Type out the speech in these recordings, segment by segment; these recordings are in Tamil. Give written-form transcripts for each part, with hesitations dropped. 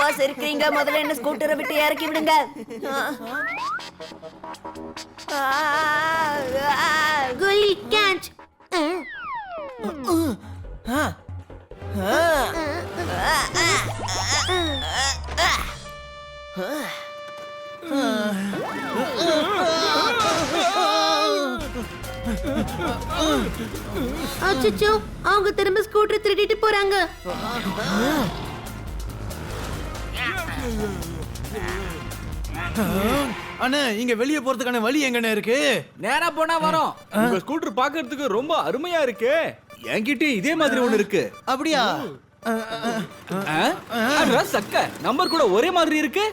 என்னப்பா சிரிக்கிறீங்க? முதல்ல என்ன ஸ்கூட்டரை விட்டு இறக்கி விடுங்க. கோலி கேட்ச். அச்சச்சோ, அவங்க திரும்ப ஸ்கூட்டர் திருடிட்டு போறாங்க. அண்ணா இங்க வெளியே போறதுக்கான வழி எங்கண்ணே இருக்கு? நேரா போனா வரோம். உங்க ஸ்கூட்டர் பார்க்கிறதுக்கு ரொம்ப அருமையா இருக்கு. என்கிட்ட இதே மாதிரி ஒண்ணு இருக்கு. அப்படியா? அட சக்க, நம்பர் கூட ஒரே மாதிரி இருக்கு.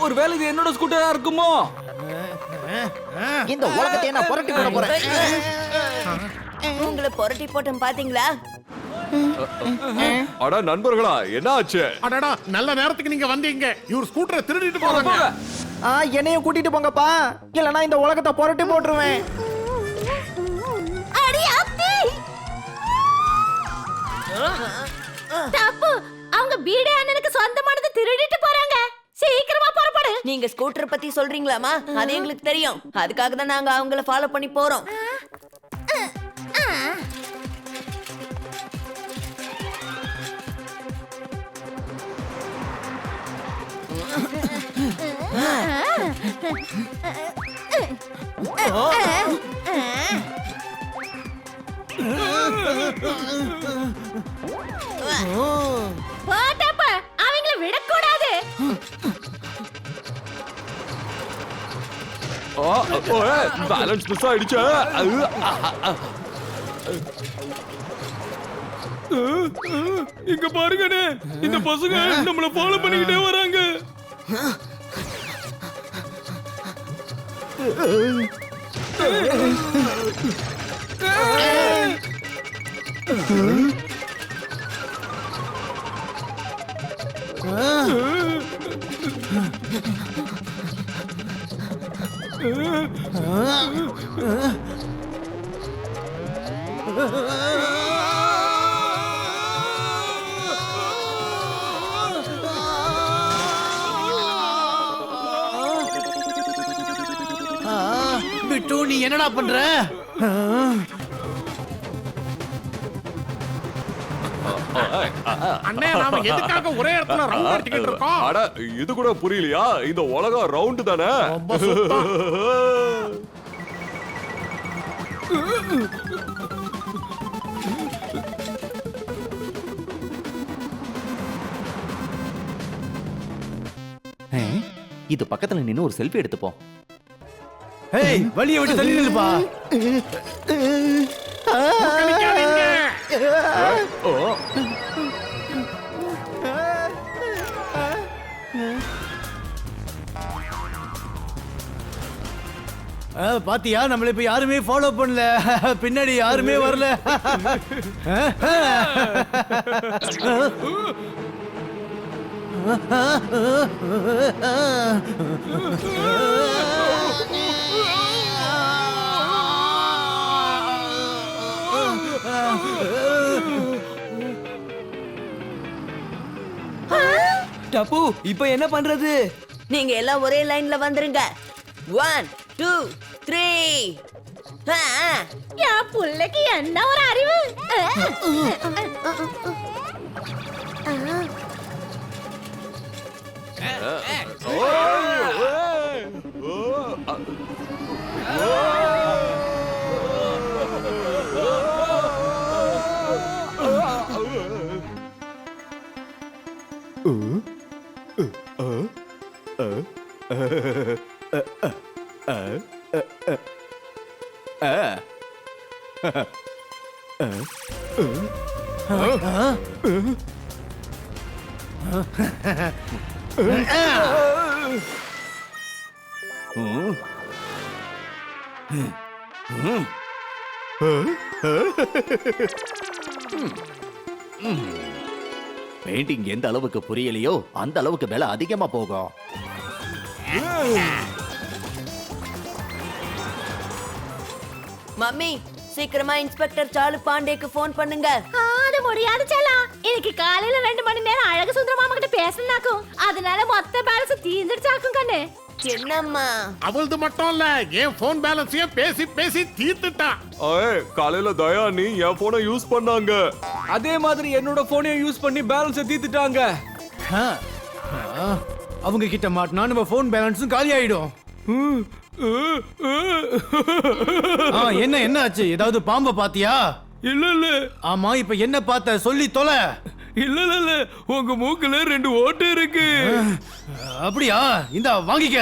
ஒருவேளை இது என்னோட ஸ்கூட்டரா இருக்குமோ? இந்த உலகத்தை நான் புரட்டி போட போறேன். உங்களை புரட்டி போட்டோம் பாத்தீங்களா? அட நண்பர்களா, என்ன ஆச்சு? அடடா, நல்ல நேரத்துக்கு நீங்க வந்தீங்க. இவர் ஸ்கூட்டரை திருடிட்டு போறாங்க. என்னையும் கூட்டிட்டு போங்கப்பா, இல்லனா இந்த உலகத்தை புரட்டி போட்டுருவேன். அடி அப்பி. தப்பு, அவங்க பீடே அண்ணனுக்கு சொந்தமானது திருடிட்டு போறாங்க. சீக்கிரமா புறப்படு. நீங்க ஸ்கூட்டர் பத்தி சொல்றீங்களாமா? அது எங்களுக்கு தெரியும். அதுக்காக தான் நாங்க அவங்கள ஃபாலோ பண்ணி போறோம். போட்டப்ப அவங்கள விடக்கூடாது. பேலன்ஸ் மிஸ் ஆயிடுச்சு. இங்க பாருங்கண்ணே, இந்த பசங்க நம்மள ஃபாலோ பண்ணிக்கிட்டே வராங்க. பிட்டு, நீ என்னடா பண்ற? அண்ணே, நாம எதுக்காக ஒரே இடத்துல ரவுண்ட் அடிச்சிட்டு இருக்கோம்? அட இது கூட புரியலையா? இந்த உலகம் ரவுண்ட் தானே. ரொம்ப சுத்தம். இது பக்கத்துல நின்னு ஒரு செல்ஃபி எடுத்துப்போம். ஏய், வழியை விட்டு தள்ளி நில்லுப்பா. நிக்காதீங்க. பாத்தியா, நம்மள இப்ப யாருமே ஃபாலோ பண்ணல. பின்னாடி யாருமே வரல. டப்பு, இப்போ என்ன பண்றது? நீங்க எல்லாம் ஒரே லைன்ல வந்துருங்க. 1 2 3. என் புள்ளைக்கு என்ன ஒரு அறிவு. பெயிண்டிங் எந்த அளவுக்கு புரியலையோ அந்த அளவுக்கு விலை அதிகமா போகும். மம்மி, சீக்கிரமா இன்ஸ்பெக்டர் சாலு பாண்டேக்கு ஃபோன் பண்ணுங்க. அது முடியாது செல்லம். இன்னைக்கு காலையில 2 மணி நேரம் அழகு சுந்தரமா நம்மகிட்ட பேசனாக்கும் அதனால மொத்த பேலன்ஸ் தீந்துடுச்சாக்கும் கண்ணு. என்னம்மா அவளது மட்டும் இல்ல என் போன் பேலன்ஸையும் பேசி பேசி தீர்த்துட்டான். காலையில தயானி என் போனை யூஸ் பண்ணாங்க. அதே மாதிரி என்னோட போனையும் யூஸ் பண்ணி பேலன்ஸை தீத்துட்டாங்க. அவங்க கிட்ட மாட்டினா நம்ம போன் பேலன்ஸும் காலி ஆயிடும். என்ன என்ன ஆச்சு? ஏதாவது பாம்பை பாத்தியா? இல்ல இல்ல. ஆமா, இப்ப என்ன பார்த்த சொல்லி தொலை. இல்ல இல்ல இல்ல, உங்க மூக்குல 2 ஓட்டை இருக்கு. அப்படியா? இந்தா வாங்கிக்க.